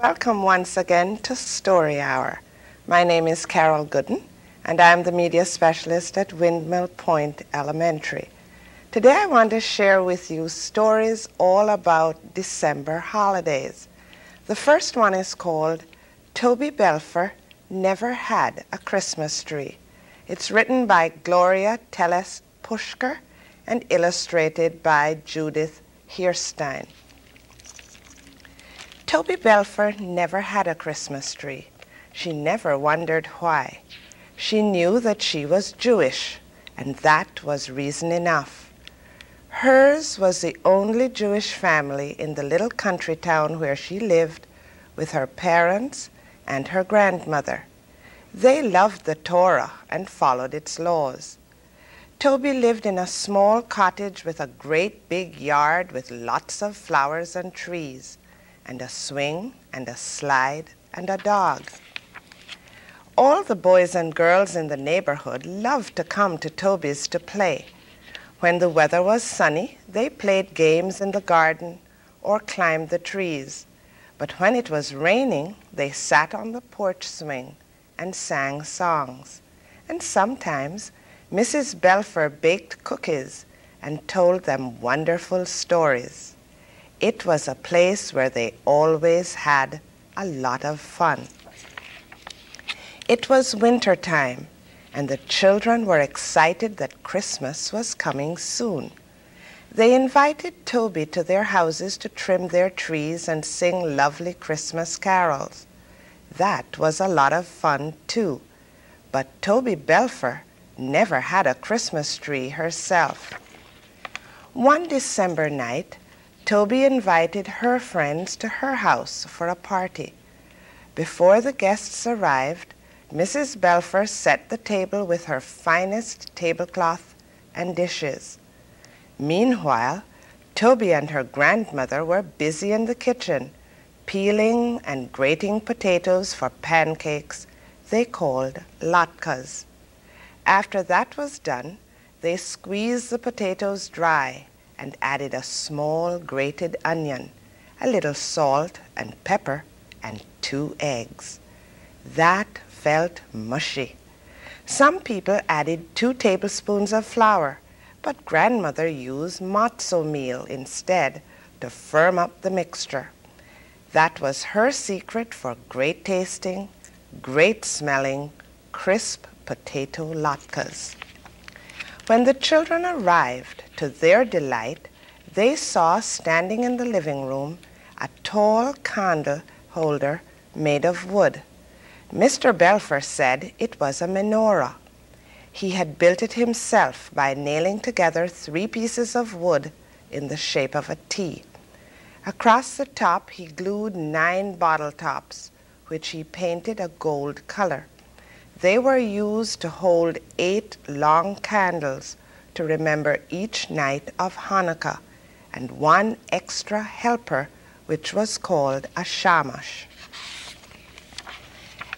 Welcome once again to Story Hour. My name is Carole Gooden, and I'm the media specialist at Windmill Point Elementary. Today I want to share with you stories all about December holidays. The first one is called Toby Belfer Never Had a Christmas Tree. It's written by Gloria, Teles, Pushker, and illustrated by Judith Hierstein. Toby Belfer never had a Christmas tree. She never wondered why. She knew that she was Jewish, and that was reason enough. Hers was the only Jewish family in the little country town where she lived with her parents and her grandmother. They loved the Torah and followed its laws. Toby lived in a small cottage with a great big yard with lots of flowers and trees, and a swing, and a slide, and a dog. All the boys and girls in the neighborhood loved to come to Toby's to play. When the weather was sunny, they played games in the garden or climbed the trees. But when it was raining, they sat on the porch swing and sang songs. And sometimes Mrs. Belfer baked cookies and told them wonderful stories. It was a place where they always had a lot of fun. It was winter time, and the children were excited that Christmas was coming soon. They invited Toby to their houses to trim their trees and sing lovely Christmas carols. That was a lot of fun, too. But Toby Belfer never had a Christmas tree herself. One December night, Toby invited her friends to her house for a party. Before the guests arrived, Mrs. Belfer set the table with her finest tablecloth and dishes. Meanwhile, Toby and her grandmother were busy in the kitchen, peeling and grating potatoes for pancakes they called latkes. After that was done, they squeezed the potatoes dry and added a small grated onion, a little salt and pepper, and 2 eggs. That felt mushy. Some people added 2 tablespoons of flour, but grandmother used matzo meal instead to firm up the mixture. That was her secret for great tasting, great smelling, crisp potato latkes. When the children arrived, to their delight, they saw standing in the living room a tall candle holder made of wood. Mr. Belfer said it was a menorah. He had built it himself by nailing together 3 pieces of wood in the shape of a T. Across the top he glued 9 bottle tops, which he painted a gold color. They were used to hold 8 long candles to remember each night of Hanukkah, and 1 extra helper, which was called a shamash.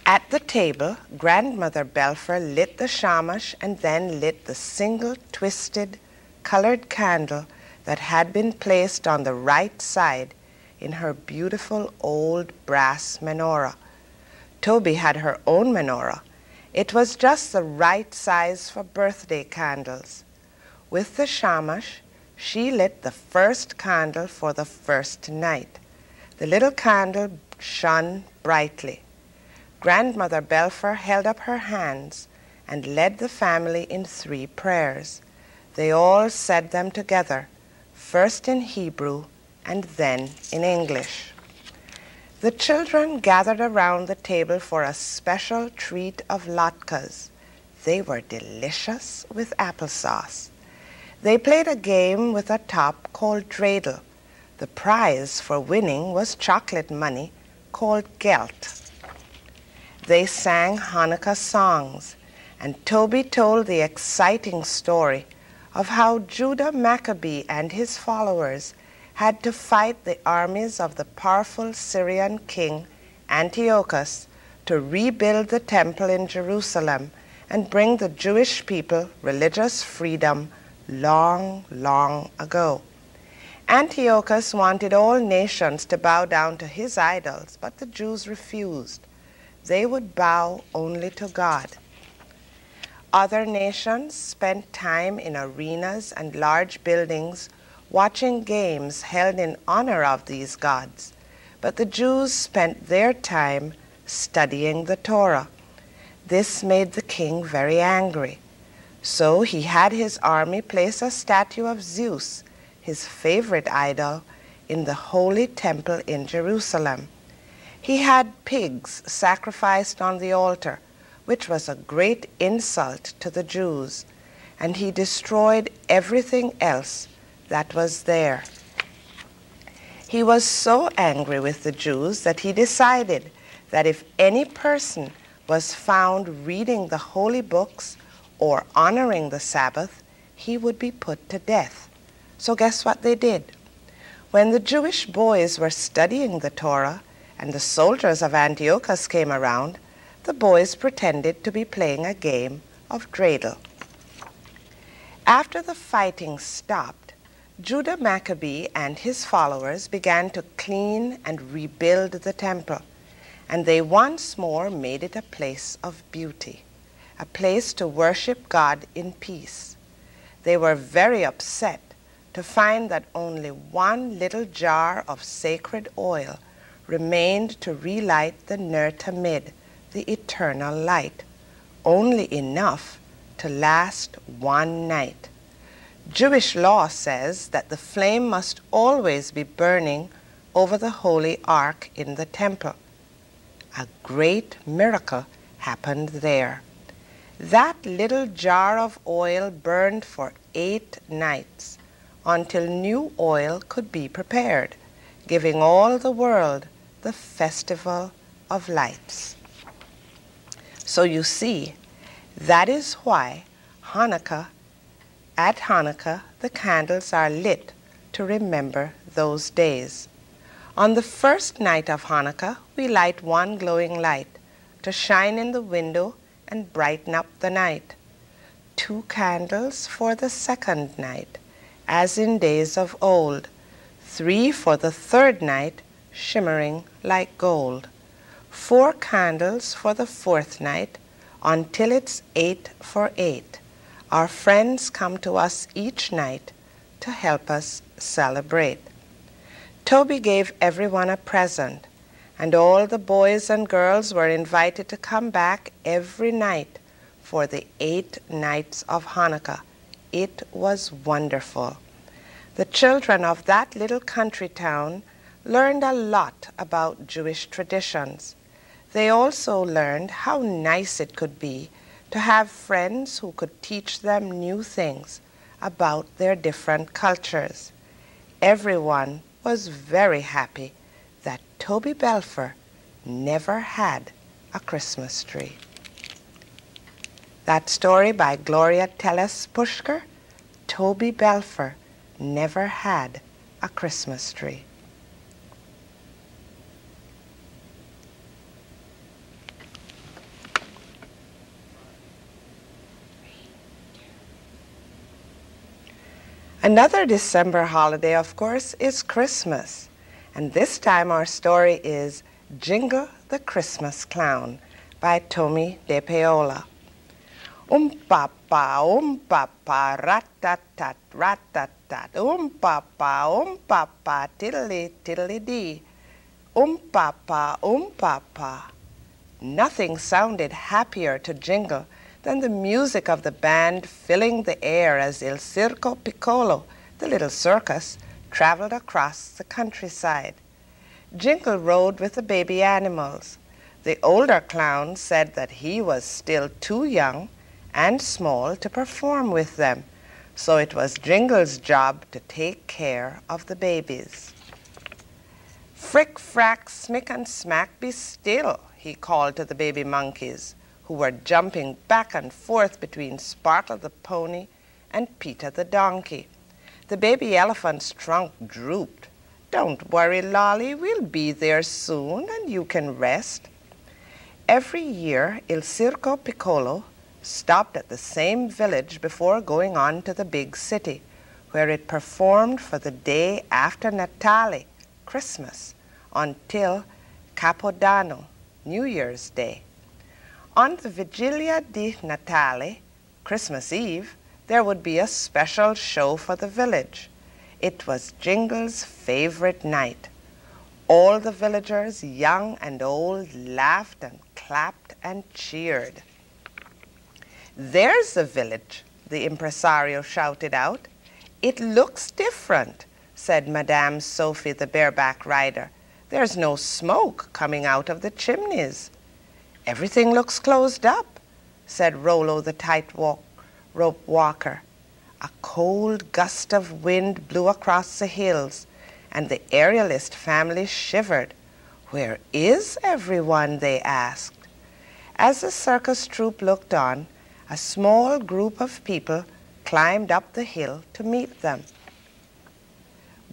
At the table, Grandmother Belfer lit the shamash and then lit the single twisted, colored candle that had been placed on the right side in her beautiful old brass menorah. Toby had her own menorah. It was just the right size for birthday candles. With the shamash, she lit the first candle for the first night. The little candle shone brightly. Grandmother Belfer held up her hands and led the family in 3 prayers. They all said them together, first in Hebrew and then in English. The children gathered around the table for a special treat of latkes. They were delicious with applesauce. They played a game with a top called dreidel. The prize for winning was chocolate money called gelt. They sang Hanukkah songs, and Toby told the exciting story of how Judah Maccabee and his followers had to fight the armies of the powerful Syrian king Antiochus to rebuild the temple in Jerusalem and bring the Jewish people religious freedom long, long ago. Antiochus wanted all nations to bow down to his idols, but the Jews refused. They would bow only to God. Other nations spent time in arenas and large buildings watching games held in honor of these gods, but the Jews spent their time studying the Torah. This made the king very angry. So he had his army place a statue of Zeus, his favorite idol, in the holy temple in Jerusalem. He had pigs sacrificed on the altar, which was a great insult to the Jews, and he destroyed everything else that was there. He was so angry with the Jews that he decided that if any person was found reading the holy books or honoring the Sabbath, he would be put to death. So guess what they did? When the Jewish boys were studying the Torah and the soldiers of Antiochus came around, the boys pretended to be playing a game of dreidel. After the fighting stopped, Judah Maccabee and his followers began to clean and rebuild the temple, and they once more made it a place of beauty, a place to worship God in peace. They were very upset to find that only one little jar of sacred oil remained to relight the Ner Tamid, the eternal light, only enough to last one night. Jewish law says that the flame must always be burning over the holy ark in the temple. A great miracle happened there. That little jar of oil burned for 8 nights until new oil could be prepared, giving all the world the festival of lights. So you see, that is why at Hanukkah, the candles are lit to remember those days. On the first night of Hanukkah, we light one glowing light to shine in the window and brighten up the night. 2 candles for the second night, as in days of old. 3 for the third night, shimmering like gold. 4 candles for the fourth night, until it's 8 for 8. Our friends come to us each night to help us celebrate. Toby gave everyone a present, and all the boys and girls were invited to come back every night for the 8 nights of Hanukkah. It was wonderful. The children of that little country town learned a lot about Jewish traditions. They also learned how nice it could be to have friends who could teach them new things about their different cultures. Everyone was very happy that Toby Belfer never had a Christmas tree. That story by Gloria, Teles, Pushker, Toby Belfer never had a Christmas tree. Another December holiday, of course, is Christmas. And this time our story is Jingle the Christmas Clown by Tomie dePaola. Papa, rat-tat-tat, rat-tat-tat. Papa, tiddly-tiddly-dee. Papa. Nothing sounded happier to Jingle than the music of the band filling the air as Il Circo Piccolo, the little circus, traveled across the countryside. Jingle rode with the baby animals. The older clown said that he was still too young and small to perform with them, so it was Jingle's job to take care of the babies. Frick, frack, smick, and smack, be still, he called to the baby monkeys, who were jumping back and forth between Sparkle the pony and Peter the donkey. The baby elephant's trunk drooped. Don't worry, Lolly, we'll be there soon and you can rest. Every year, Il Circo Piccolo stopped at the same village before going on to the big city, where it performed for the day after Natale, Christmas, until Capodanno, New Year's Day. On the Vigilia di Natale, Christmas Eve, there would be a special show for the village. It was Jingle's favorite night. All the villagers, young and old, laughed and clapped and cheered. "There's the village," the impresario shouted out. "It looks different," said Madame Sophie, the bareback rider. "There's no smoke coming out of the chimneys." "Everything looks closed up," said Rollo, the tight-rope walker. A cold gust of wind blew across the hills, and the aerialist family shivered. "Where is everyone?" they asked. As the circus troupe looked on, a small group of people climbed up the hill to meet them.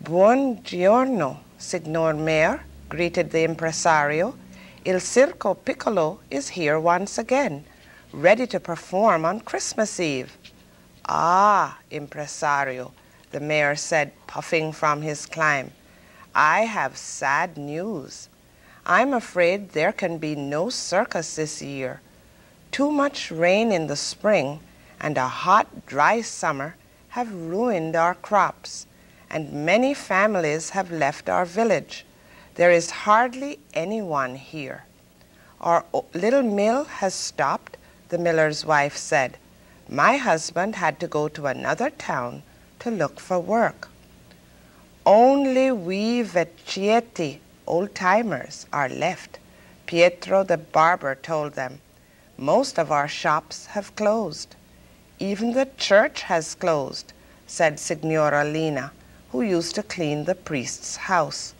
"Buongiorno, Signor Mayor," greeted the impresario. "Il Circo Piccolo is here once again, ready to perform on Christmas Eve." "Ah, impresario," the mayor said, puffing from his climb. "I have sad news. I'm afraid there can be no circus this year. Too much rain in the spring and a hot, dry summer have ruined our crops, and many families have left our village. There is hardly anyone here. Our little mill has stopped," the miller's wife said. "My husband had to go to another town to look for work. Only we vecchietti, old-timers, are left," Pietro the barber told them. "Most of our shops have closed. Even the church has closed," said Signora Lina, who used to clean the priest's house.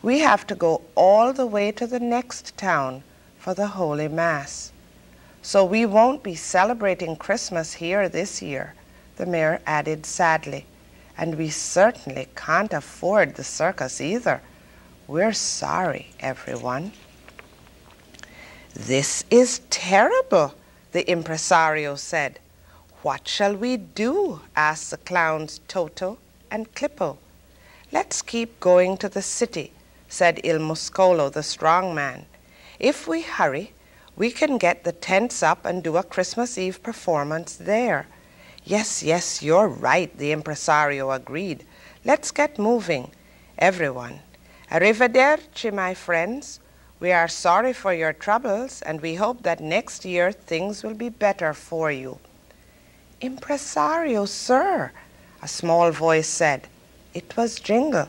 "We have to go all the way to the next town for the Holy Mass. So we won't be celebrating Christmas here this year," the mayor added sadly. "And we certainly can't afford the circus either. We're sorry, everyone." "This is terrible," the impresario said. "What shall we do?" asked the clowns Toto and Clippo. "Let's keep going to the city," said Il Muscolo, the strong man. "If we hurry, we can get the tents up and do a Christmas Eve performance there." Yes, you're right," the impresario agreed. "Let's get moving. Everyone, arrivederci, my friends. We are sorry for your troubles, and we hope that next year things will be better for you." "Impresario, sir," a small voice said. It was Jingle.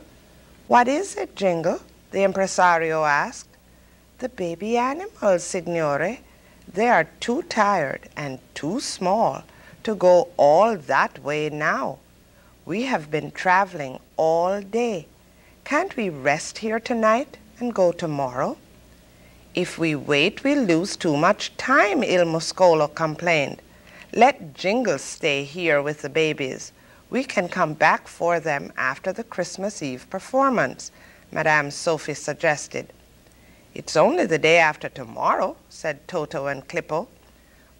"What is it, Jingle?" the impresario asked. "The baby animals, signore. They are too tired and too small to go all that way now. We have been traveling all day. Can't we rest here tonight and go tomorrow?" "If we wait, we'll lose too much time," Il Muscolo complained. "Let Jingle stay here with the babies. We can come back for them after the Christmas Eve performance," Madame Sophie suggested. "It's only the day after tomorrow," said Toto and Clippo.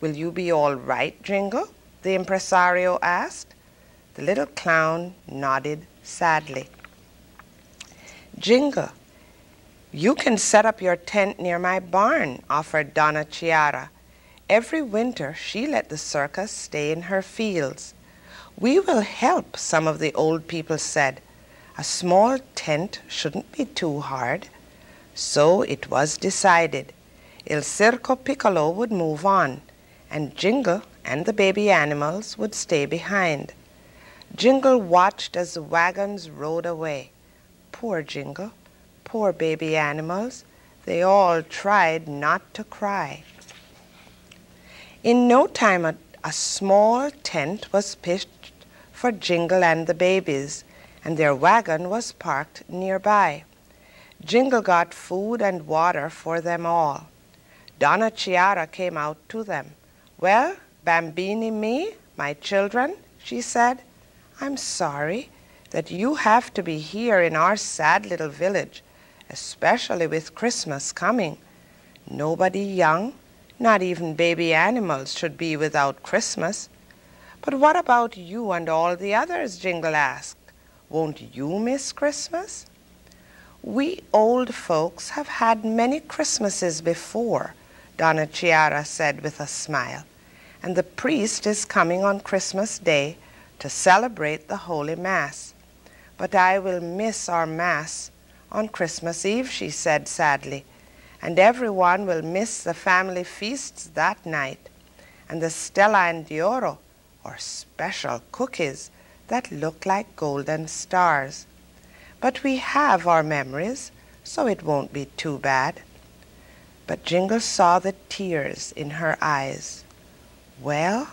"Will you be all right, Jingle?" the impresario asked. The little clown nodded sadly. "Jingle, you can set up your tent near my barn," offered Donna Chiara. "Every winter she let the circus stay in her fields." "We will help," some of the old people said. "A small tent shouldn't be too hard." So it was decided. Il Circo Piccolo would move on, and Jingle and the baby animals would stay behind. Jingle watched as the wagons rode away. Poor Jingle, poor baby animals. They all tried not to cry. In no time, a small tent was pitched for Jingle and the babies, and their wagon was parked nearby. Jingle got food and water for them all. Donna Chiara came out to them. "Well, bambini me, my children," she said, "I'm sorry that you have to be here in our sad little village, especially with Christmas coming. Nobody young, not even baby animals, should be without Christmas. "But what about you and all the others?" Jingle asked. "Won't you miss Christmas?" "We old folks have had many Christmases before," Donna Chiara said with a smile, "and the priest is coming on Christmas Day to celebrate the Holy Mass. But I will miss our Mass on Christmas Eve," she said sadly, "and everyone will miss the family feasts that night, and the Stella and d'Oro, or special cookies that look like golden stars. But we have our memories, so it won't be too bad." But Jingle saw the tears in her eyes. "Well,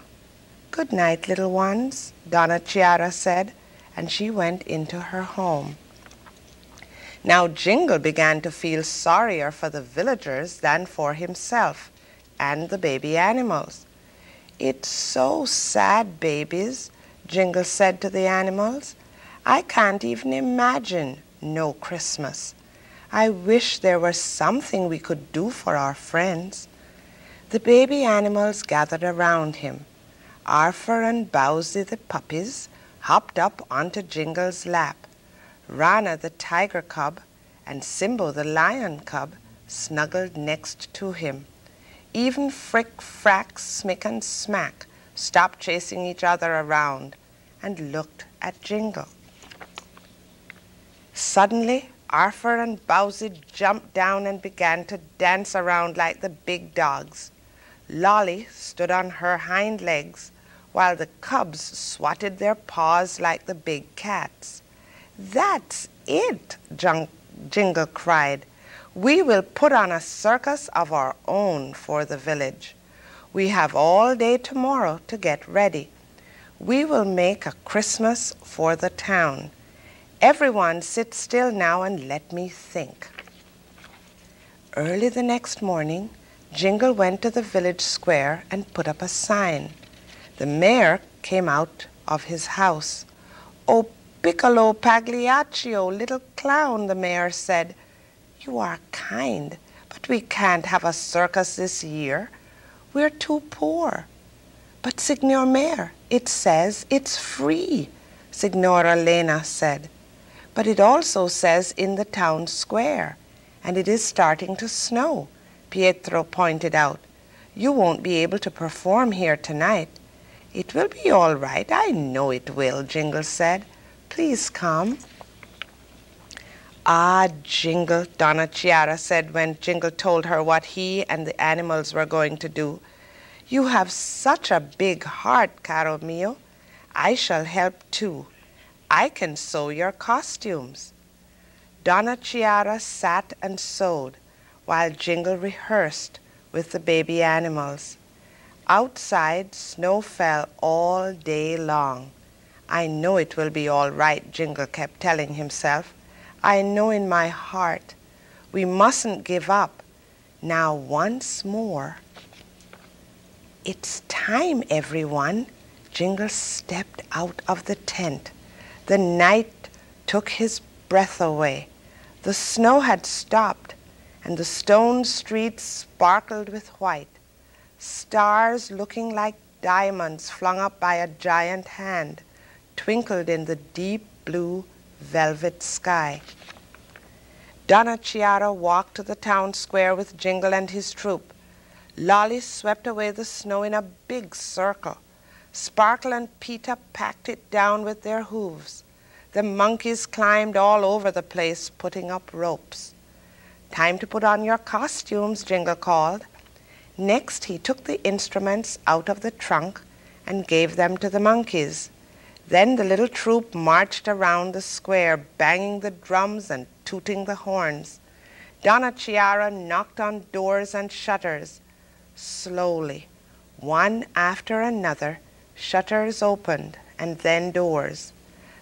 good night, little ones," Donna Chiara said, and she went into her home. Now Jingle began to feel sorrier for the villagers than for himself and the baby animals. "It's so sad, babies," Jingle said to the animals. "I can't even imagine no Christmas. I wish there were something we could do for our friends." The baby animals gathered around him. Arthur and Bowsy the puppies hopped up onto Jingle's lap. Rana the tiger cub and Simbo the lion cub snuggled next to him. Even Frick, Frack, Smick, and Smack stopped chasing each other around and looked at Jingle. Suddenly, Arthur and Bowsy jumped down and began to dance around like the big dogs. Lolly stood on her hind legs, while the cubs swatted their paws like the big cats. "That's it," Jingle cried. "We will put on a circus of our own for the village. We have all day tomorrow to get ready. We will make a Christmas for the town. Everyone sit still now and let me think." Early the next morning, Jingle went to the village square and put up a sign. The mayor came out of his house. "Oh, Piccolo Pagliaccio, little clown," the mayor said, "you are kind, but we can't have a circus this year. We're too poor." "But, Signor Mayor, it says it's free," Signora Lena said. "But it also says in the town square, and it is starting to snow," Pietro pointed out. "You won't be able to perform here tonight." "It will be all right, I know it will," Jingle said. "Please come." "Ah, Jingle," Donna Chiara said when Jingle told her what he and the animals were going to do. "You have such a big heart, caro mio. I shall help too. I can sew your costumes." Donna Chiara sat and sewed while Jingle rehearsed with the baby animals. Outside, snow fell all day long. "I know it will be all right," Jingle kept telling himself. "I know in my heart. We mustn't give up. Now once more." "It's time, everyone." Jingle stepped out of the tent. The night took his breath away. The snow had stopped, and the stone streets sparkled with white. Stars looking like diamonds flung up by a giant hand twinkled in the deep blue velvet sky. Donna Chiara walked to the town square with Jingle and his troop. Lolly swept away the snow in a big circle. Sparkle and Peter packed it down with their hooves. The monkeys climbed all over the place, putting up ropes. "Time to put on your costumes," Jingle called. Next, he took the instruments out of the trunk and gave them to the monkeys. Then the little troop marched around the square, banging the drums and tooting the horns. Donna Chiara knocked on doors and shutters. Slowly, one after another, shutters opened and then doors.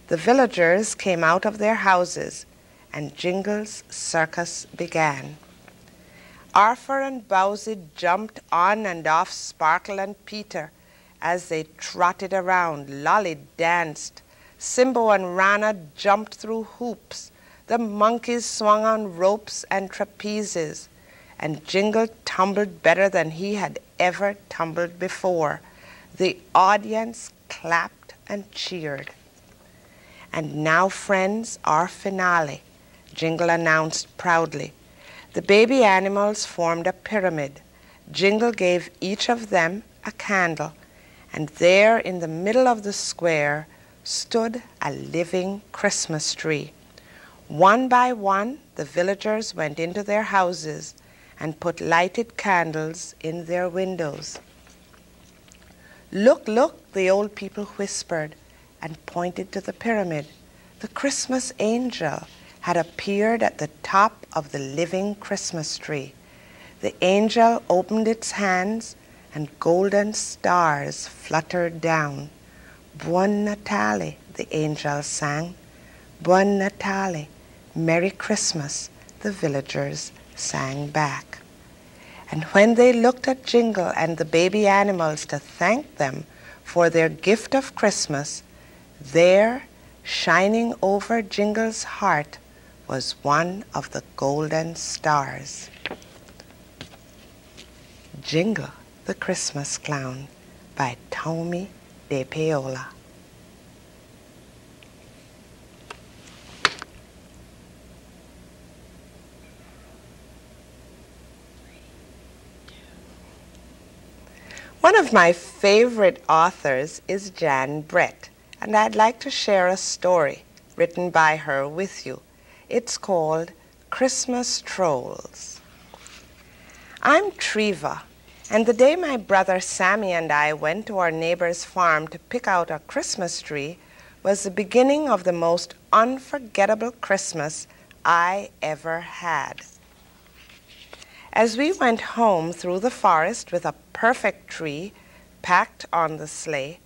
The villagers came out of their houses, and Jingle's circus began. Arthur and Bowsy jumped on and off Sparkle and Peter as they trotted around. Lolly danced. Simbo and Rana jumped through hoops. The monkeys swung on ropes and trapezes, and Jingle tumbled better than he had ever tumbled before. The audience clapped and cheered. "And now, friends, our finale," Jingle announced proudly. The baby animals formed a pyramid. Jingle gave each of them a candle, and there in the middle of the square stood a living Christmas tree. One by one, the villagers went into their houses and put lighted candles in their windows. "Look, look," the old people whispered and pointed to the pyramid. The Christmas angel had appeared at the top of the living Christmas tree. The angel opened its hands and golden stars fluttered down. "Buon Natale," the angel sang. "Buon Natale, Merry Christmas," the villagers sang back. And when they looked at Jingle and the baby animals to thank them for their gift of Christmas, there, shining over Jingle's heart, was one of the golden stars. Jingle, the Christmas Clown, by Tomie dePaola. One of my favorite authors is Jan Brett, and I'd like to share a story written by her with you. It's called Christmas Trolls. I'm Treva, and the day my brother Sammy and I went to our neighbor's farm to pick out a Christmas tree was the beginning of the most unforgettable Christmas I ever had. As we went home through the forest with a perfect tree packed on the sleigh,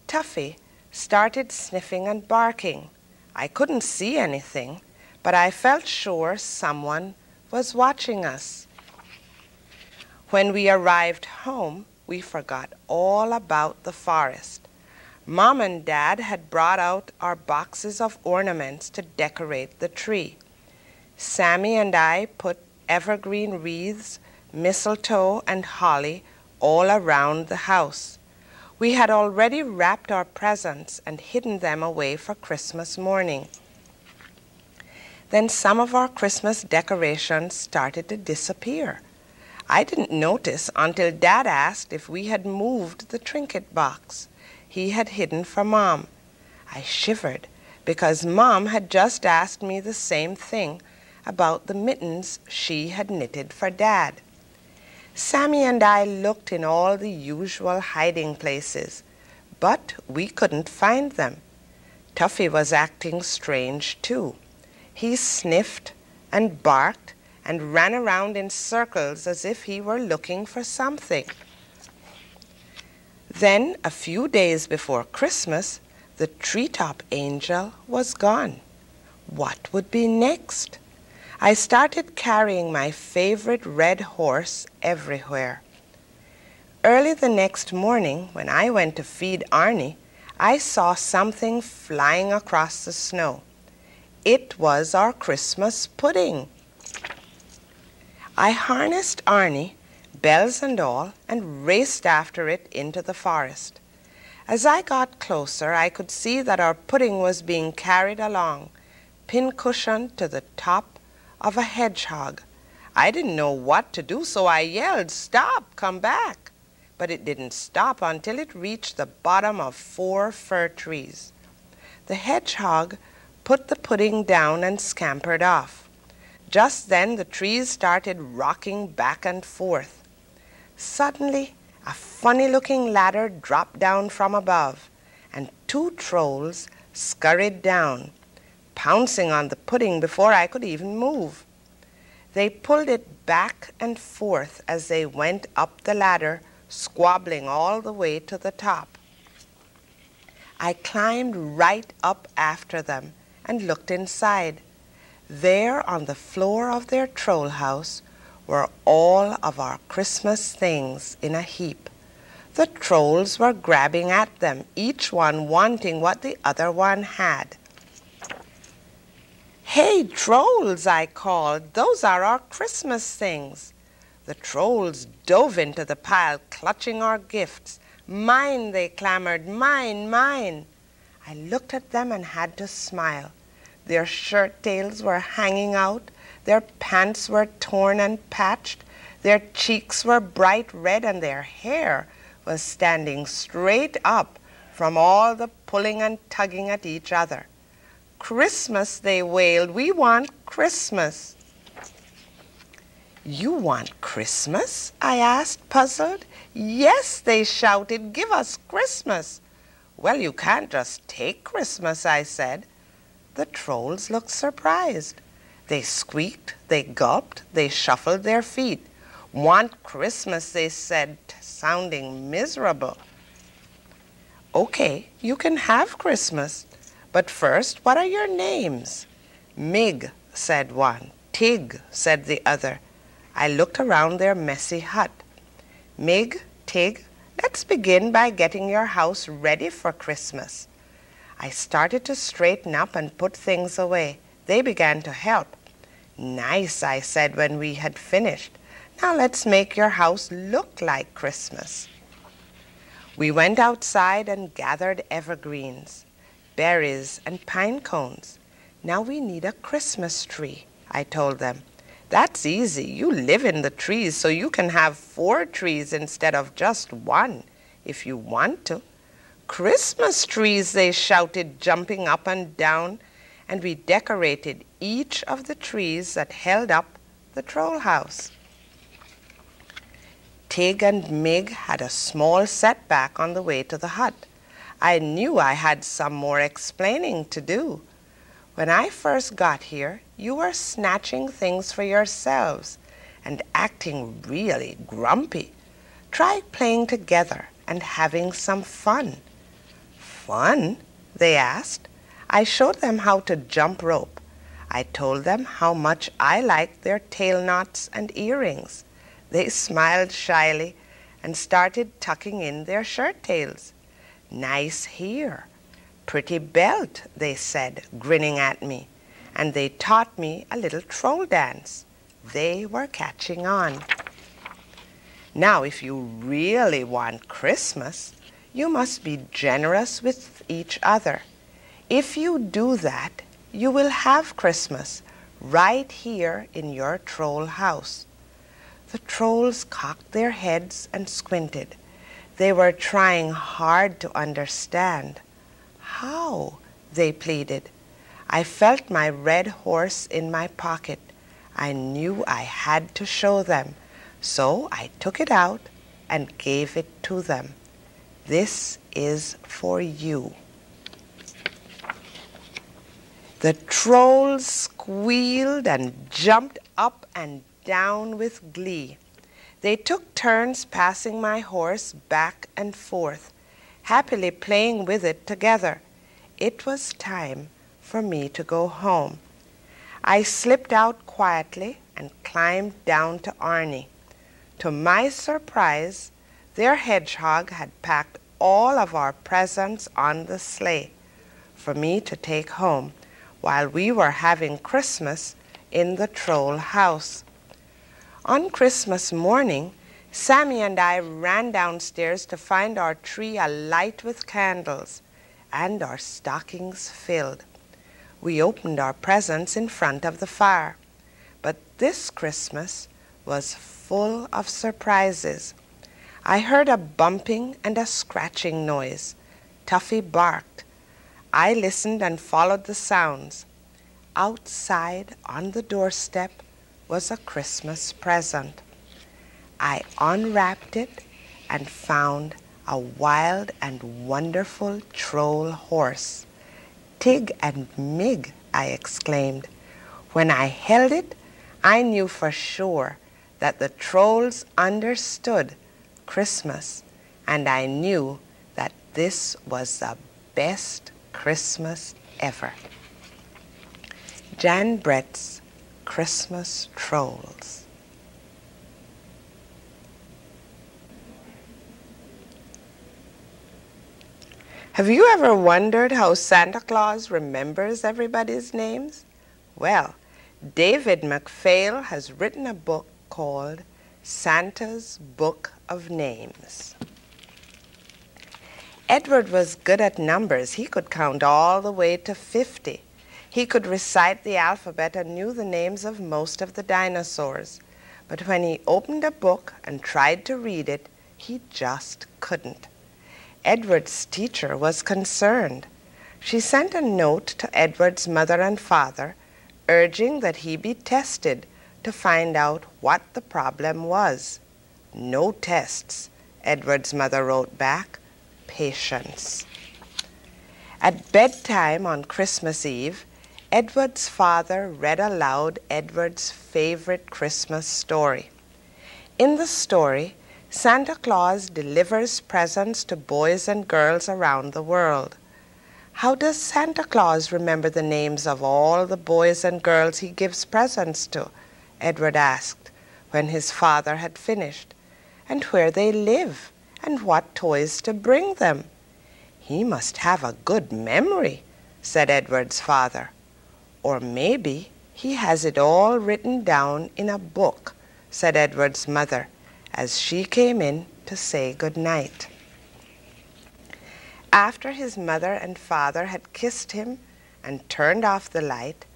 Tuffy started sniffing and barking. I couldn't see anything, but I felt sure someone was watching us. When we arrived home, we forgot all about the forest. Mom and Dad had brought out our boxes of ornaments to decorate the tree. Sammy and I put evergreen wreaths, mistletoe, and holly all around the house. We had already wrapped our presents and hidden them away for Christmas morning. Then some of our Christmas decorations started to disappear. I didn't notice until Dad asked if we had moved the trinket box he had hidden for Mom. I shivered because Mom had just asked me the same thing about the mittens she had knitted for Dad. Sammy and I looked in all the usual hiding places, but we couldn't find them. Tuffy was acting strange too. He sniffed and barked and ran around in circles as if he were looking for something. Then, a few days before Christmas, the treetop angel was gone. What would be next? I started carrying my favorite red horse everywhere. Early the next morning, when I went to feed Arnie, I saw something flying across the snow. It was our Christmas pudding. I harnessed Arnie, bells and all, and raced after it into the forest. As I got closer, I could see that our pudding was being carried along, pincushioned to the top of a hedgehog. I didn't know what to do, so I yelled, "Stop, come back." But it didn't stop until it reached the bottom of 4 fir trees. The hedgehog put the pudding down and scampered off. Just then the trees started rocking back and forth. Suddenly, a funny-looking ladder dropped down from above, and 2 trolls scurried down, pouncing on the pudding before I could even move. They pulled it back and forth as they went up the ladder, squabbling all the way to the top. I climbed right up after them and looked inside. There on the floor of their troll house were all of our Christmas things in a heap. The trolls were grabbing at them, each one wanting what the other one had. "Hey, trolls," I called, "those are our Christmas things." The trolls dove into the pile, clutching our gifts, Mine, they clamored, mine, mine. I looked at them and had to smile. Their shirt tails were hanging out, their pants were torn and patched, their cheeks were bright red, and their hair was standing straight up from all the pulling and tugging at each other. Christmas, they wailed, we want Christmas. You want Christmas? I asked, puzzled. Yes, they shouted, give us Christmas. Well, you can't just take Christmas, I said. The trolls looked surprised. They squeaked, they gulped, they shuffled their feet. Want Christmas, they said, sounding miserable. Okay, you can have Christmas, but first, what are your names? Mig, said one. Tig, said the other. I looked around their messy hut. Mig, Tig, let's begin by getting your house ready for Christmas. I started to straighten up and put things away. They began to help. Nice, I said when we had finished. Now let's make your house look like Christmas. We went outside and gathered evergreens, berries, and pine cones. Now we need a Christmas tree, I told them. That's easy. You live in the trees, so you can have 4 trees instead of just 1, if you want to. Christmas trees, they shouted, jumping up and down, and we decorated each of the trees that held up the troll house. Tig and Mig had a small setback on the way to the hut. I knew I had some more explaining to do. When I first got here, you were snatching things for yourselves and acting really grumpy. Try playing together and having some fun. Fun? They asked. I showed them how to jump rope. I told them how much I liked their tail knots and earrings. They smiled shyly and started tucking in their shirt tails. Nice hair. Pretty belt, they said, grinning at me, and they taught me a little troll dance. They were catching on. Now, if you really want Christmas, you must be generous with each other. If you do that, you will have Christmas right here in your troll house. The trolls cocked their heads and squinted. They were trying hard to understand. How? They pleaded. I felt my red horse in my pocket. I knew I had to show them, so I took it out and gave it to them. This is for you. The trolls squealed and jumped up and down with glee. They took turns passing my horse back and forth, happily playing with it together. It was time for me to go home. I slipped out quietly and climbed down to Arnie. To my surprise, their hedgehog had packed all of our presents on the sleigh for me to take home while we were having Christmas in the troll house. On Christmas morning, Sammy and I ran downstairs to find our tree alight with candles and our stockings filled. We opened our presents in front of the fire, but this Christmas was full of surprises. I heard a bumping and a scratching noise. Tuffy barked. I listened and followed the sounds. Outside on the doorstep was a Christmas present. I unwrapped it and found a wild and wonderful troll horse. Tig and Mig, I exclaimed. When I held it, I knew for sure that the trolls understood Christmas, and I knew that this was the best Christmas ever. Jan Brett's Christmas Trolls. Have you ever wondered how Santa Claus remembers everybody's names? Well, David McPhail has written a book called Santa's Book of Names. Edward was good at numbers. He could count all the way to 50. He could recite the alphabet and knew the names of most of the dinosaurs. But when he opened a book and tried to read it, he just couldn't. Edward's teacher was concerned. She sent a note to Edward's mother and father, urging that he be tested to find out what the problem was. No tests, Edward's mother wrote back. Patience. At bedtime on Christmas Eve, Edward's father read aloud Edward's favorite Christmas story. In the story, Santa Claus delivers presents to boys and girls around the world. How does Santa Claus remember the names of all the boys and girls he gives presents to? Edward asked when his father had finished. And where they live, and what toys to bring them. He must have a good memory, said Edward's father. Or maybe he has it all written down in a book, said Edward's mother, as she came in to say good night. After his mother and father had kissed him and turned off the light,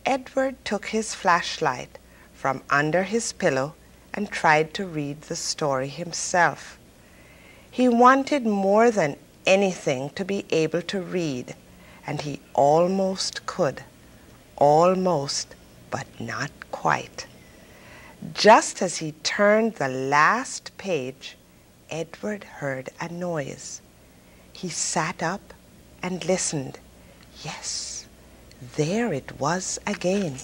Edward took his flashlight from under his pillow and tried to read the story himself. He wanted more than anything to be able to read, and he almost could. Almost, but not quite. Just as he turned the last page, Edward heard a noise. He sat up and listened. Yes, there it was again.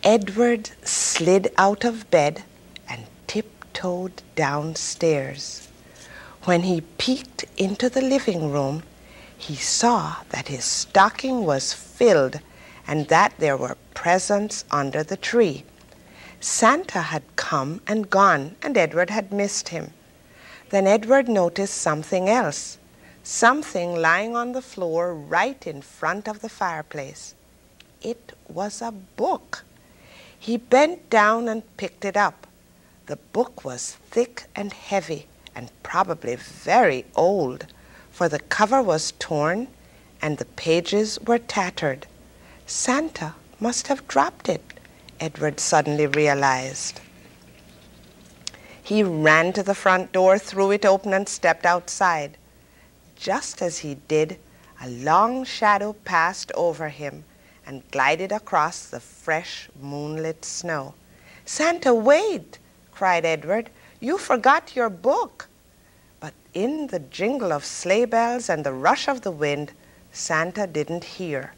Edward slid out of bed and tiptoed downstairs. When he peeked into the living room, he saw that his stocking was filled and that there were presents under the tree. Santa had come and gone, and Edward had missed him. Then Edward noticed something else, something lying on the floor right in front of the fireplace. It was a book. He bent down and picked it up. The book was thick and heavy and probably very old, for the cover was torn and the pages were tattered. Santa must have dropped it, Edward suddenly realized. He ran to the front door, threw it open, and stepped outside. Just as he did, a long shadow passed over him and glided across the fresh moonlit snow. "Santa, wait!" cried Edward. "You forgot your book." But in the jingle of sleigh bells and the rush of the wind, Santa didn't hear,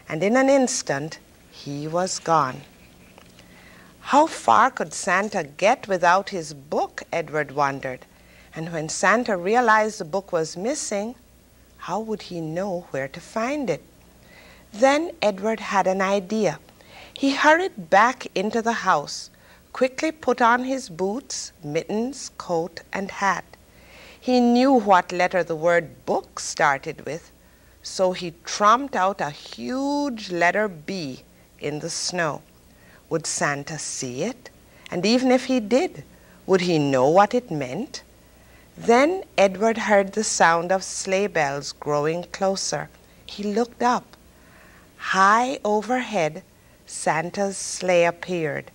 and in an instant he was gone. How far could Santa get without his book, Edward wondered. And when Santa realized the book was missing, how would he know where to find it? Then Edward had an idea. He hurried back into the house, quickly put on his boots, mittens, coat, and hat. He knew what letter the word book started with, so he tromped out a huge letter B in the snow. Would Santa see it? And even if he did, would he know what it meant? Then Edward heard the sound of sleigh bells growing closer. He looked up. High overhead, Santa's sleigh appeared.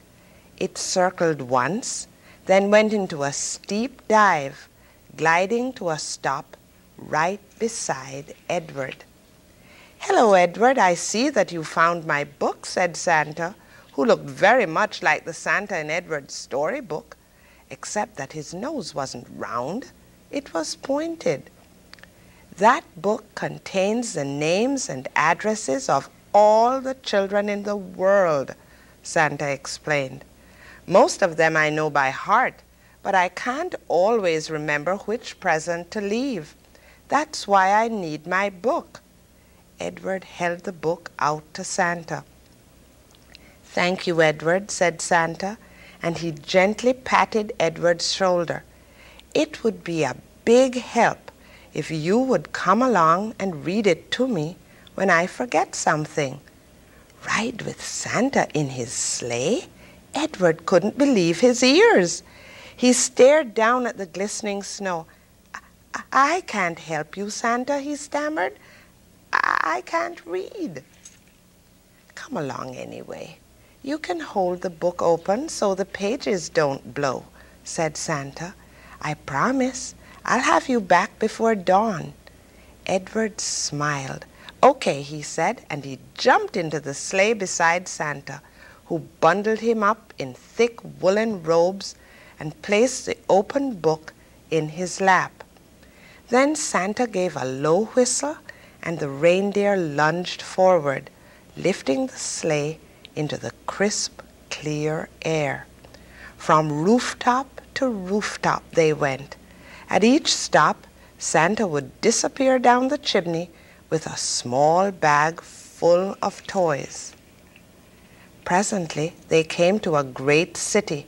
It circled once, then went into a steep dive, gliding to a stop right beside Edward. "Hello, Edward, I see that you found my book," said Santa, who looked very much like the Santa in Edward's storybook, except that his nose wasn't round, it was pointed. "That book contains the names and addresses of all the children in the world," Santa explained. "Most of them I know by heart, but I can't always remember which present to leave. That's why I need my book." Edward held the book out to Santa. "Thank you, Edward," said Santa, and he gently patted Edward's shoulder. "It would be a big help if you would come along and read it to me when I forget something." Ride with Santa in his sleigh? Edward couldn't believe his ears. He stared down at the glistening snow. I can't help you, Santa, he stammered. I can't read. Come along anyway. You can hold the book open so the pages don't blow, said Santa. I promise I'll have you back before dawn. Edward smiled. Okay, he said, and he jumped into the sleigh beside Santa, who bundled him up in thick woolen robes and placed the open book in his lap. Then Santa gave a low whistle, and the reindeer lunged forward, lifting the sleigh into the crisp, clear air. From rooftop to rooftop they went. At each stop, Santa would disappear down the chimney with a small bag full of toys. Presently, they came to a great city.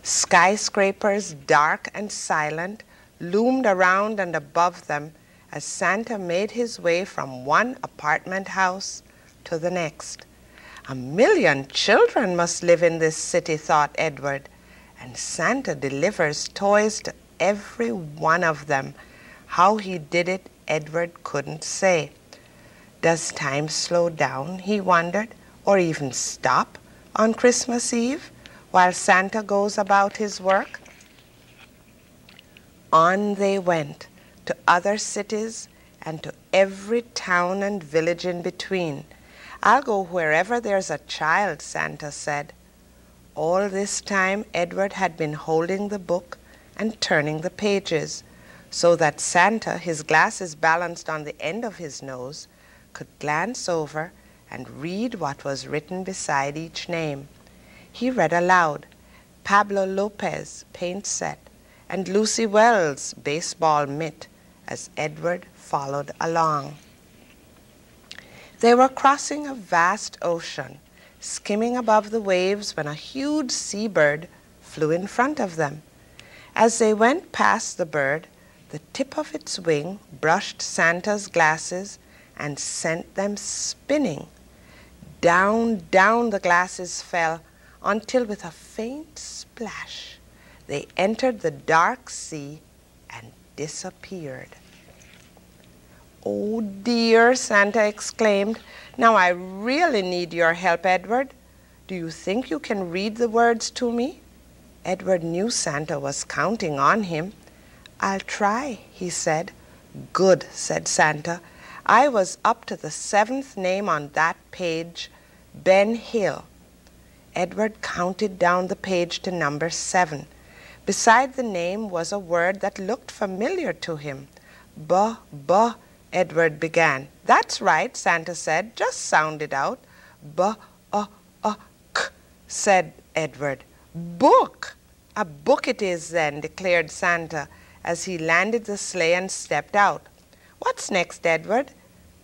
Skyscrapers, dark and silent, loomed around and above them as Santa made his way from one apartment house to the next. 1,000,000 children must live in this city, thought Edward, and Santa delivers toys to every one of them. How he did it, Edward couldn't say. Does time slow down, he wondered, or even stop on Christmas Eve while Santa goes about his work? On they went to other cities and to every town and village in between. I'll go wherever there's a child, Santa said. All this time Edward had been holding the book and turning the pages, so that Santa, his glasses balanced on the end of his nose, could glance over and read what was written beside each name. He read aloud, Pablo Lopez, paint set, and Lucy Wells, baseball mitt, as Edward followed along. They were crossing a vast ocean, skimming above the waves when a huge seabird flew in front of them. As they went past the bird, the tip of its wing brushed Santa's glasses and sent them spinning. Down, down the glasses fell, until with a faint splash they entered the dark sea and disappeared. Oh dear, Santa exclaimed. Now I really need your help, Edward. Do you think you can read the words to me? Edward knew Santa was counting on him. I'll try, he said. Good, said Santa. I was up to the 7th name on that page, Ben Hill. Edward counted down the page to number 7. Beside the name was a word that looked familiar to him. Buh, Edward began. That's right, Santa said. Just sound it out. K, said Edward. Book! A book it is then, declared Santa, as he landed the sleigh and stepped out. What's next, Edward?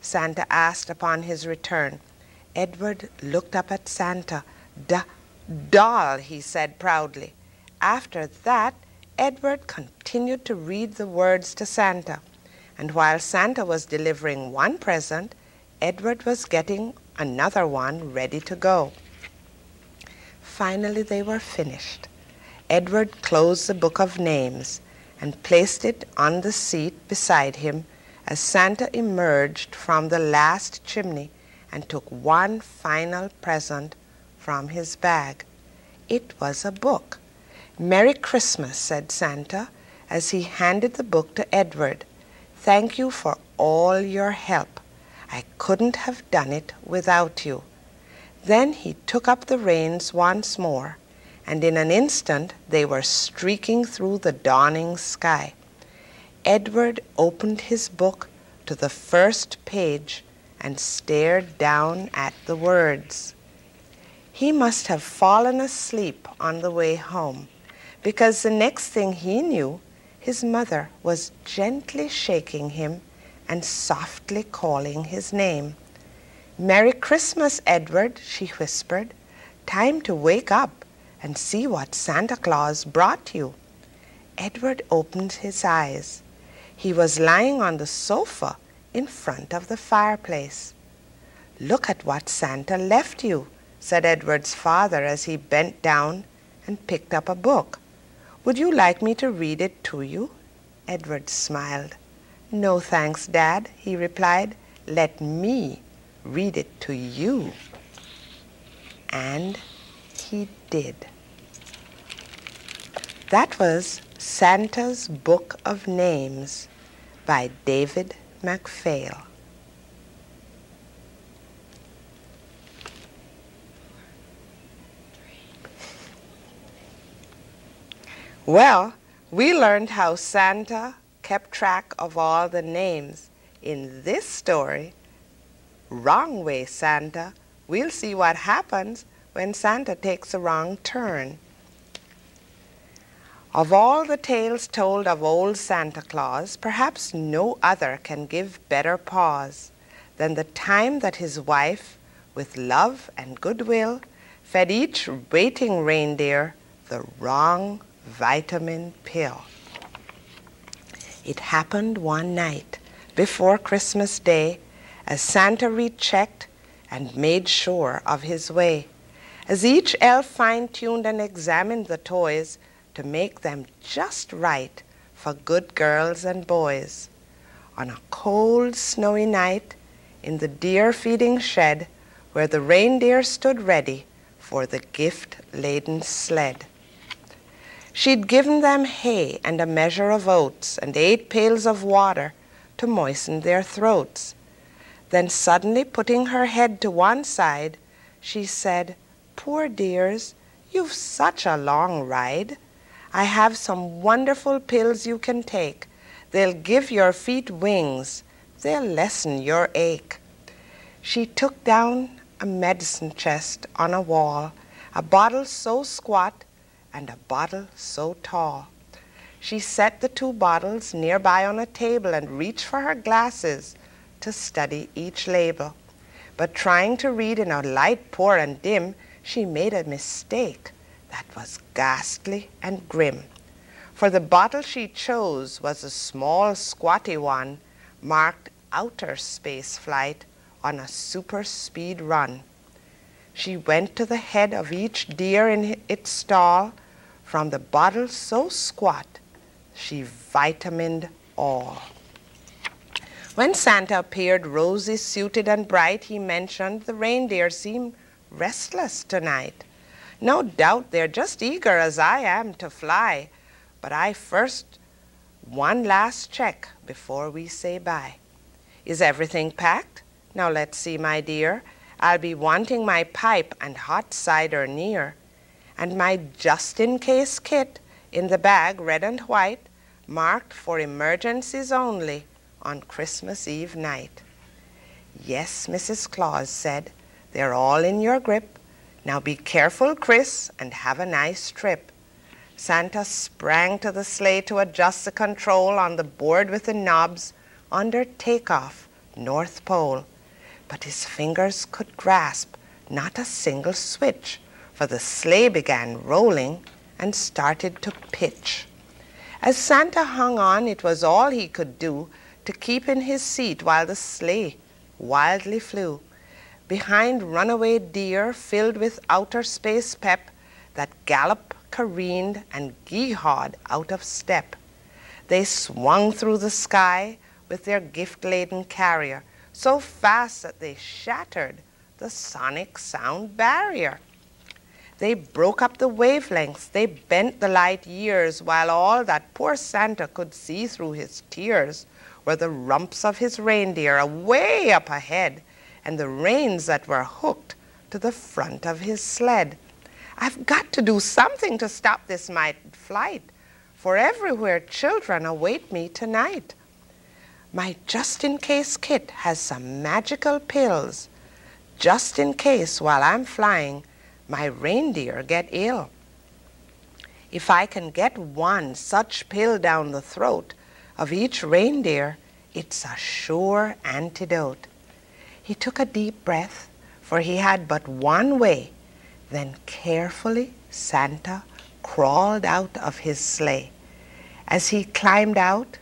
Santa asked upon his return. Edward looked up at Santa. Doll, he said proudly. After that, Edward continued to read the words to Santa, and while Santa was delivering one present, Edward was getting another one ready to go. Finally, they were finished. Edward closed the book of names and placed it on the seat beside him as Santa emerged from the last chimney and took one final present from his bag. It was a book. Merry Christmas, said Santa as he handed the book to Edward. Thank you for all your help. I couldn't have done it without you. Then he took up the reins once more, and in an instant they were streaking through the dawning sky. Edward opened his book to the first page and stared down at the words. He must have fallen asleep on the way home, because the next thing he knew, his mother was gently shaking him and softly calling his name. Merry Christmas, Edward, she whispered. Time to wake up and see what Santa Claus brought you. Edward opened his eyes. He was lying on the sofa in front of the fireplace. Look at what Santa left you, said Edward's father as he bent down and picked up a book. Would you like me to read it to you? Edward smiled. "No thanks, Dad," he replied. "Let me read it to you." And he did. That was Santa's Book of Names by David McPhail. Well, we learned how Santa kept track of all the names. In this story, Wrongway Santa, we'll see what happens when Santa takes a wrong turn. Of all the tales told of old Santa Claus, perhaps no other can give better pause than the time that his wife, with love and goodwill, fed each waiting reindeer the wrong vitamin pill. It happened one night before Christmas Day, as Santa rechecked and made sure of his way, as each elf fine-tuned and examined the toys to make them just right for good girls and boys. On a cold, snowy night, in the deer-feeding shed, where the reindeer stood ready for the gift-laden sled. She'd given them hay and a measure of oats and 8 pails of water to moisten their throats. Then suddenly putting her head to one side, she said, "Poor dears, you've such a long ride. I have some wonderful pills you can take. They'll give your feet wings. They'll lessen your ache." She took down a medicine chest on a wall, a bottle so squat and a bottle so tall. She set the 2 bottles nearby on a table and reached for her glasses to study each label. But trying to read in a light poor and dim, she made a mistake that was ghastly and grim. For the bottle she chose was a small, squatty one, marked outer space flight on a super speed run. She went to the head of each deer in its stall. From the bottle so squat, she vitamined all. When Santa appeared rosy suited and bright, he mentioned the reindeer seemed restless tonight. "No doubt they're just eager as I am to fly, but I first one last check before we say bye. Is everything packed? Now let's see, my dear. I'll be wanting my pipe and hot cider near, and my just-in-case kit in the bag, red and white, marked for emergencies only on Christmas Eve night." "Yes," Mrs. Claus said, "they're all in your grip. Now be careful, Chris, and have a nice trip." Santa sprang to the sleigh to adjust the control on the board with the knobs under takeoff, North Pole. But his fingers could grasp not a single switch, for the sleigh began rolling and started to pitch. As Santa hung on, it was all he could do to keep in his seat while the sleigh wildly flew. Behind runaway deer filled with outer space pep that galloped, careened, and gee-hawed out of step. They swung through the sky with their gift-laden carrier, so fast that they shattered the sonic sound barrier. They broke up the wavelengths, they bent the light years, while all that poor Santa could see through his tears were the rumps of his reindeer away up ahead, and the reins that were hooked to the front of his sled. "I've got to do something to stop this mad flight, for everywhere children await me tonight. My just-in-case kit has some magical pills, just in case while I'm flying my reindeer get ill. If I can get one such pill down the throat of each reindeer, it's a sure antidote." He took a deep breath, for he had but one way. Then carefully Santa crawled out of his sleigh. As he climbed out,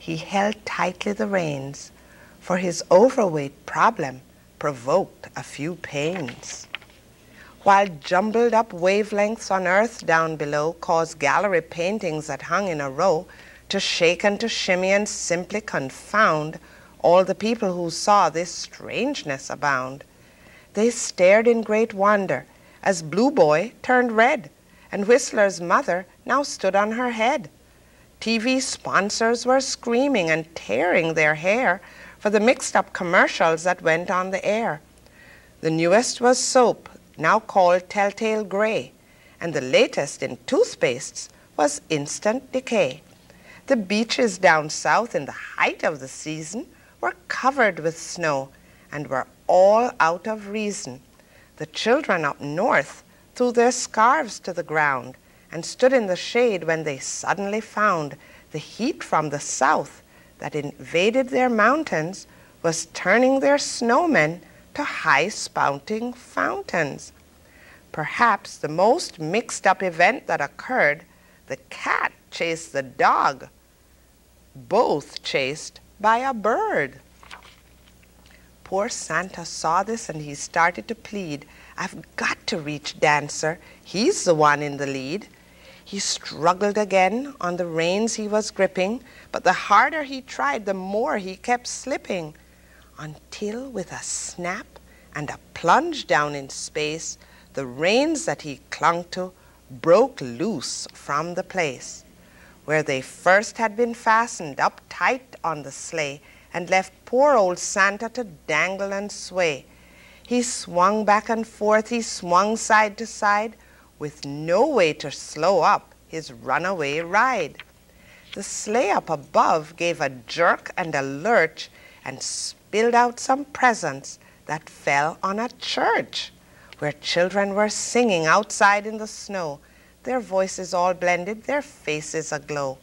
he held tightly the reins, for his overweight problem provoked a few pains. While jumbled up wavelengths on earth down below caused gallery paintings that hung in a row to shake and to shimmy and simply confound all the people who saw this strangeness abound. They stared in great wonder as Blue Boy turned red, and Whistler's mother now stood on her head. TV sponsors were screaming and tearing their hair for the mixed-up commercials that went on the air. The newest was soap, now called Telltale Gray, and the latest in toothpastes was Instant Decay. The beaches down south in the height of the season were covered with snow and were all out of reason. The children up north threw their scarves to the ground and stood in the shade when they suddenly found the heat from the south that invaded their mountains was turning their snowmen to high-spouting fountains. Perhaps the most mixed-up event that occurred, the cat chased the dog, both chased by a bird. Poor Santa saw this and he started to plead, "I've got to reach Dancer. He's the one in the lead." He struggled again on the reins he was gripping, but the harder he tried, the more he kept slipping, until with a snap and a plunge down in space, the reins that he clung to broke loose from the place where they first had been fastened up tight on the sleigh and left poor old Santa to dangle and sway. He swung back and forth, he swung side to side, with no way to slow up his runaway ride. The sleigh up above gave a jerk and a lurch and spilled out some presents that fell on a church where children were singing outside in the snow, their voices all blended, their faces aglow.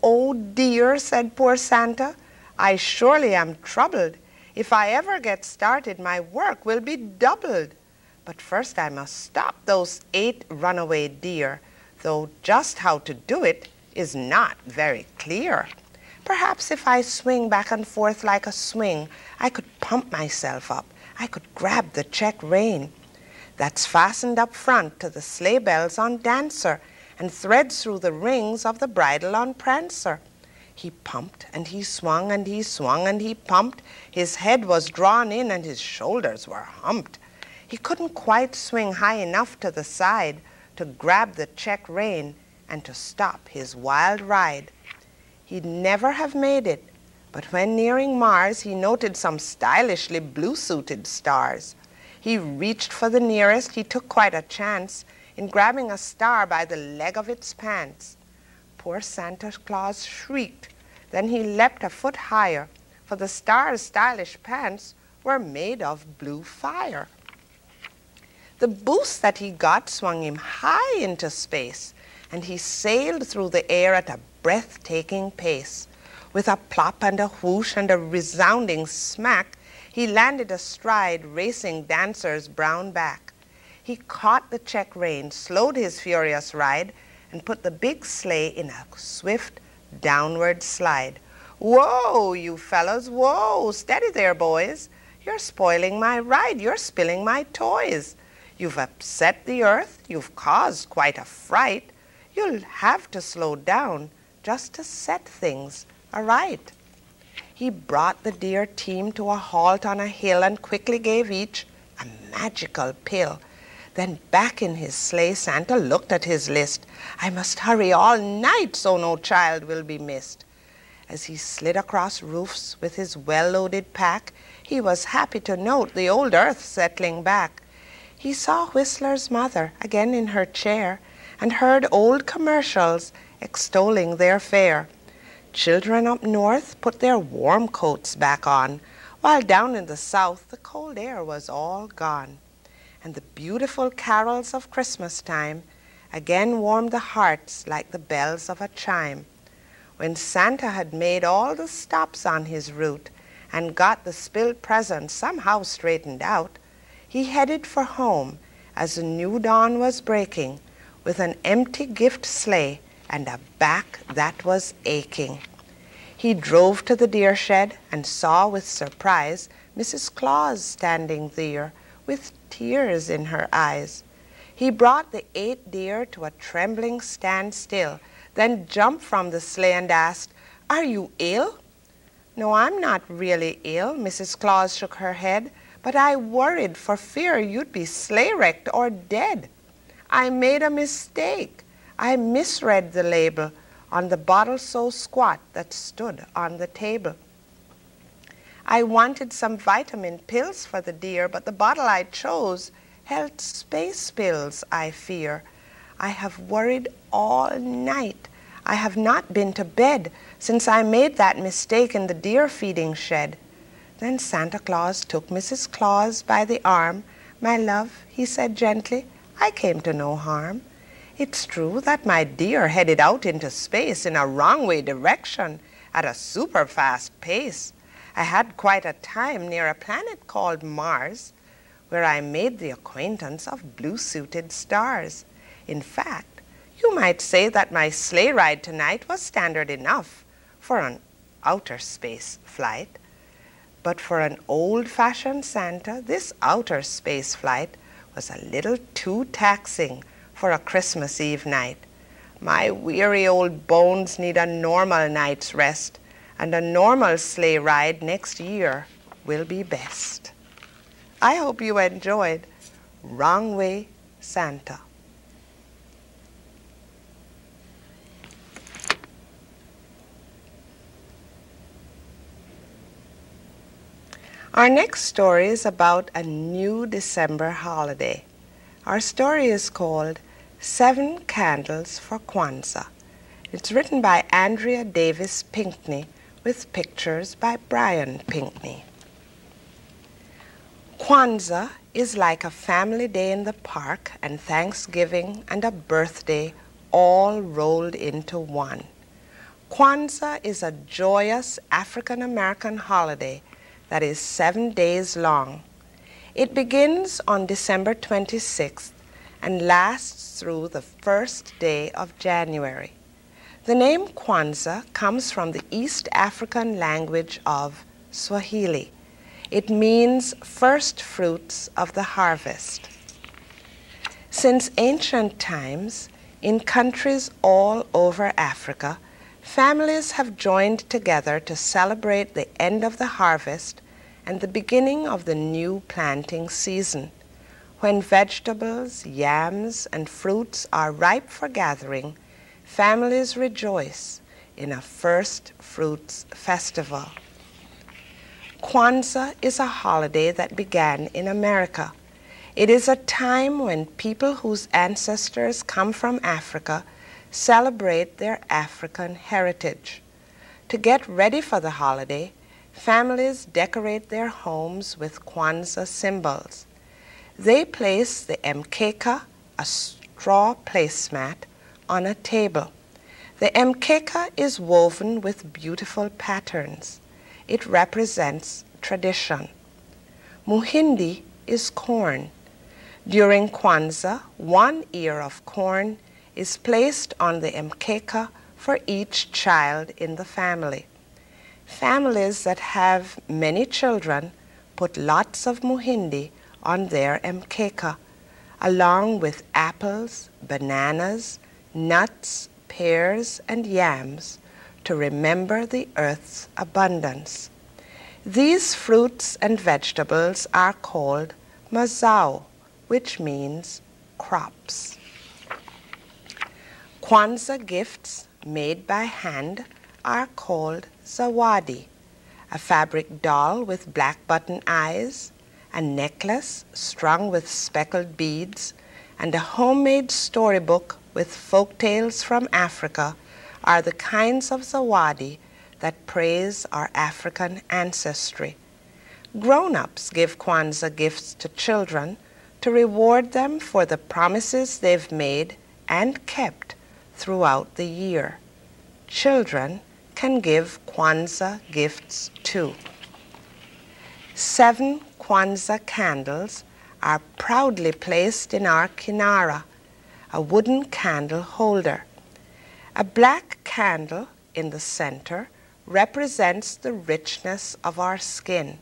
"Oh dear," said poor Santa, "I surely am troubled. If I ever get started, my work will be doubled. But first I must stop those 8 runaway deer, though just how to do it is not very clear. Perhaps if I swing back and forth like a swing, I could pump myself up. I could grab the check rein that's fastened up front to the sleigh bells on Dancer and threads through the rings of the bridle on Prancer." He pumped and he swung and he swung and he pumped. His head was drawn in and his shoulders were humped. He couldn't quite swing high enough to the side to grab the check rein and to stop his wild ride. He'd never have made it, but when nearing Mars, he noted some stylishly blue-suited stars. He reached for the nearest. He took quite a chance in grabbing a star by the leg of its pants. Poor Santa Claus shrieked. Then he leapt a foot higher, for the star's stylish pants were made of blue fire. The boost that he got swung him high into space, and he sailed through the air at a breathtaking pace. With a plop and a whoosh and a resounding smack, he landed astride, racing Dancer's brown back. He caught the check rein, slowed his furious ride, and put the big sleigh in a swift downward slide. "Whoa, you fellows, whoa! Steady there, boys! You're spoiling my ride, you're spilling my toys. You've upset the earth, you've caused quite a fright. You'll have to slow down just to set things aright." He brought the dear team to a halt on a hill and quickly gave each a magical pill. Then back in his sleigh, Santa looked at his list. "I must hurry all night so no child will be missed." As he slid across roofs with his well-loaded pack, he was happy to note the old earth settling back. He saw Whistler's mother again in her chair and heard old commercials extolling their fare. Children up north put their warm coats back on, while down in the south the cold air was all gone. And the beautiful carols of Christmas time again warmed the hearts like the bells of a chime. When Santa had made all the stops on his route and got the spilled presents somehow straightened out, he headed for home as the new dawn was breaking, with an empty gift sleigh and a back that was aching. He drove to the deer shed and saw with surprise Mrs. Claus standing there with tears in her eyes. He brought the 8 deer to a trembling standstill, then jumped from the sleigh and asked, "Are you ill?" "No, I'm not really ill," Mrs. Claus shook her head, "but I worried for fear you'd be sleigh-wrecked or dead. I made a mistake. I misread the label on the bottle so squat that stood on the table. I wanted some vitamin pills for the dear, but the bottle I chose held space pills, I fear. I have worried all night. I have not been to bed since I made that mistake in the deer feeding shed." Then Santa Claus took Mrs. Claus by the arm. "My love," he said gently, "I came to no harm. It's true that my deer headed out into space in a wrong-way direction at a super-fast pace. I had quite a time near a planet called Mars, where I made the acquaintance of blue-suited stars. In fact, you might say that my sleigh ride tonight was standard enough for an outer space flight. But for an old-fashioned Santa, this outer space flight was a little too taxing for a Christmas Eve night. My weary old bones need a normal night's rest, and a normal sleigh ride next year will be best." I hope you enjoyed Wrongway Santa. Our next story is about a new December holiday. Our story is called 7 Candles for Kwanzaa. It's written by Andrea Davis Pinkney with pictures by Brian Pinkney. Kwanzaa is like a family day in the park and Thanksgiving and a birthday all rolled into one. Kwanzaa is a joyous African-American holiday that is 7 days long. It begins on December 26th and lasts through the first day of January. The name Kwanzaa comes from the East African language of Swahili. It means first fruits of the harvest. Since ancient times, in countries all over Africa, families have joined together to celebrate the end of the harvest and the beginning of the new planting season. When vegetables, yams, and fruits are ripe for gathering, families rejoice in a first fruits festival. Kwanzaa is a holiday that began in America. It is a time when people whose ancestors come from Africa celebrate their African heritage. To get ready for the holiday, families decorate their homes with Kwanzaa symbols. They place the mkeka, a straw placemat, on a table. The mkeka is woven with beautiful patterns. It represents tradition. Muhindi is corn. During Kwanzaa, 1 ear of corn is placed on the mkeka for each child in the family. Families that have many children put lots of muhindi on their mkeka, along with apples, bananas, nuts, pears, and yams to remember the earth's abundance. These fruits and vegetables are called mazao, which means crops. Kwanzaa gifts made by hand are called zawadi, a fabric doll with black button eyes, a necklace strung with speckled beads, and a homemade storybook with folk tales from Africa are the kinds of zawadi that praise our African ancestry. Grown-ups give Kwanzaa gifts to children to reward them for the promises they've made and kept throughout the year. Children can give Kwanzaa gifts too. 7 Kwanzaa candles are proudly placed in our kinara, a wooden candle holder. A black candle in the center represents the richness of our skin.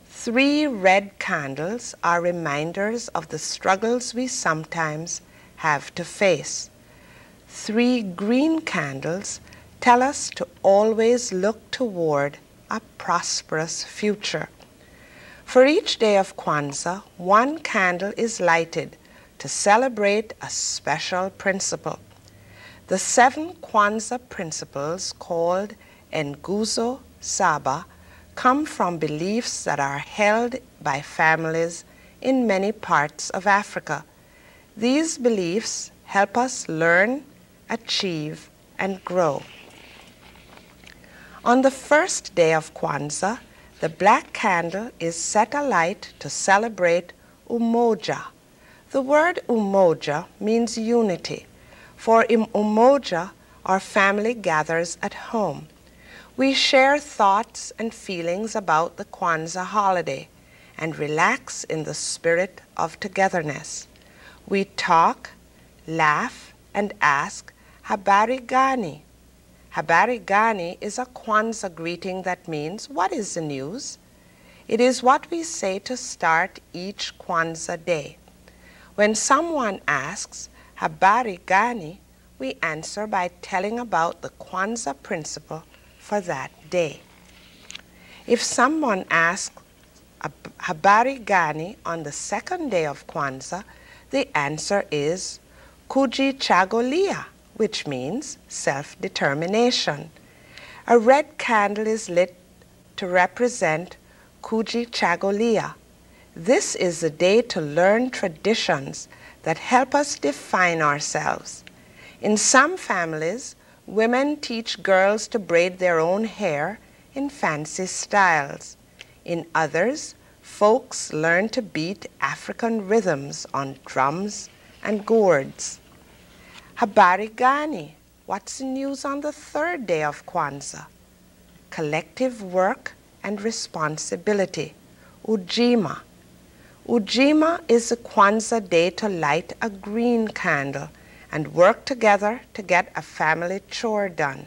3 red candles are reminders of the struggles we sometimes have to face. 3 green candles tell us to always look toward a prosperous future. For each day of Kwanzaa, 1 candle is lighted to celebrate a special principle. The 7 Kwanzaa principles, called Nguzo Saba, come from beliefs that are held by families in many parts of Africa. These beliefs help us learn, achieve, and grow. On the first day of Kwanzaa, the black candle is set alight to celebrate umoja. The word umoja means unity. For in umoja, our family gathers at home. We share thoughts and feelings about the Kwanzaa holiday and relax in the spirit of togetherness. We talk, laugh, and ask, Habari gani? Habari gani is a Kwanzaa greeting that means, what is the news? It is what we say to start each Kwanzaa day. When someone asks, Habari gani, we answer by telling about the Kwanzaa principle for that day. If someone asks Habari gani on the second day of Kwanzaa, the answer is Kujichagulia, which means self-determination. A red candle is lit to represent Kujichagulia. This is the day to learn traditions that help us define ourselves. In some families, women teach girls to braid their own hair in fancy styles. In others, folks learn to beat African rhythms on drums and gourds. Habari gani? What's the news on the third day of Kwanzaa? Collective work and responsibility. Ujima. Ujima is the Kwanzaa day to light a green candle and work together to get a family chore done,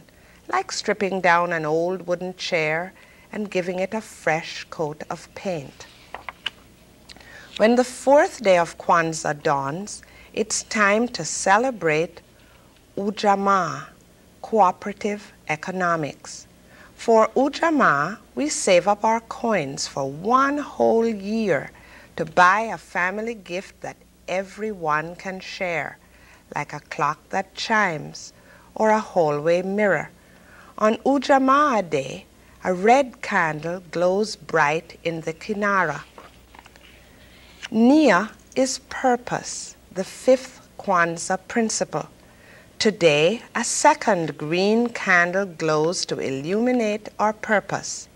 like stripping down an old wooden chair and giving it a fresh coat of paint. When the fourth day of Kwanzaa dawns, it's time to celebrate Ujamaa, cooperative economics. For Ujamaa, we save up our coins for 1 whole year to buy a family gift that everyone can share, like a clock that chimes or a hallway mirror. On Ujamaa Day, a red candle glows bright in the kinara. Nia is purpose, the 5th Kwanzaa principle. Today, a second green candle glows to illuminate our purpose.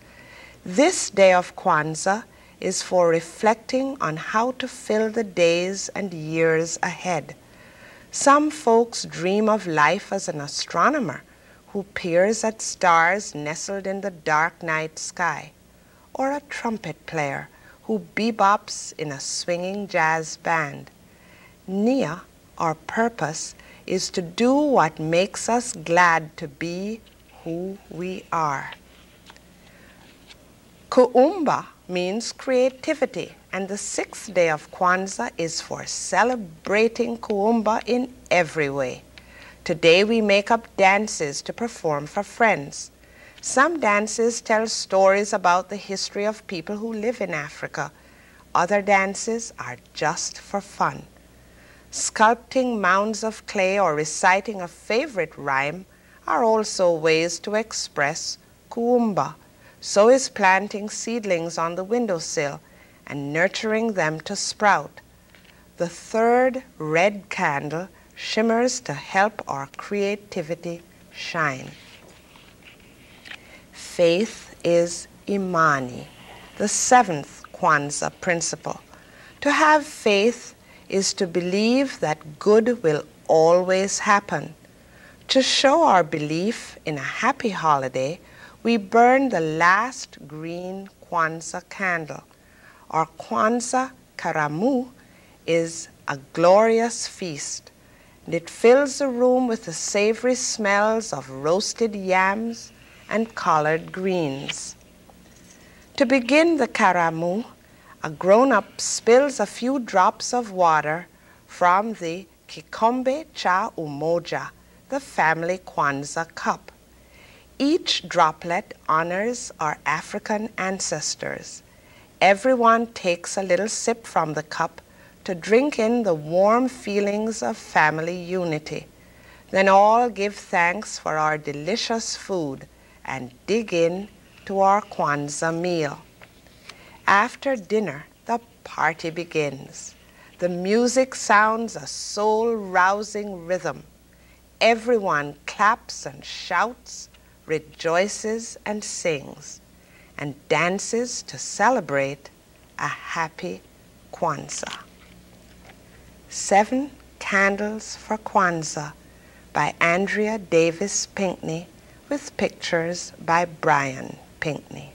This day of Kwanzaa is for reflecting on how to fill the days and years ahead. Some folks dream of life as an astronomer who peers at stars nestled in the dark night sky, or a trumpet player who bebops in a swinging jazz band. Nia, our purpose, is to do what makes us glad to be who we are. Kuumba means creativity, and the 6th day of Kwanzaa is for celebrating Kuumba in every way. Today we make up dances to perform for friends. Some dances tell stories about the history of people who live in Africa. Other dances are just for fun. Sculpting mounds of clay or reciting a favorite rhyme are also ways to express Kuumba. So is planting seedlings on the windowsill and nurturing them to sprout. The 3rd red candle shimmers to help our creativity shine. Faith is Imani, the 7th Kwanzaa principle. To have faith is to believe that good will always happen. To show our belief in a happy holiday, we burn the last green Kwanzaa candle. Our Kwanzaa karamu is a glorious feast, and it fills the room with the savory smells of roasted yams and collard greens. To begin the karamu, a grown-up spills a few drops of water from the kikombe cha umoja, the family Kwanzaa cup. Each droplet honors our African ancestors. Everyone takes a little sip from the cup to drink in the warm feelings of family unity. Then all give thanks for our delicious food and dig in to our Kwanzaa meal. After dinner, the party begins. The music sounds a soul-rousing rhythm. Everyone claps and shouts, rejoices and sings, and dances to celebrate a happy Kwanzaa. 7 Candles for Kwanzaa by Andrea Davis Pinkney with pictures by Brian Pinkney.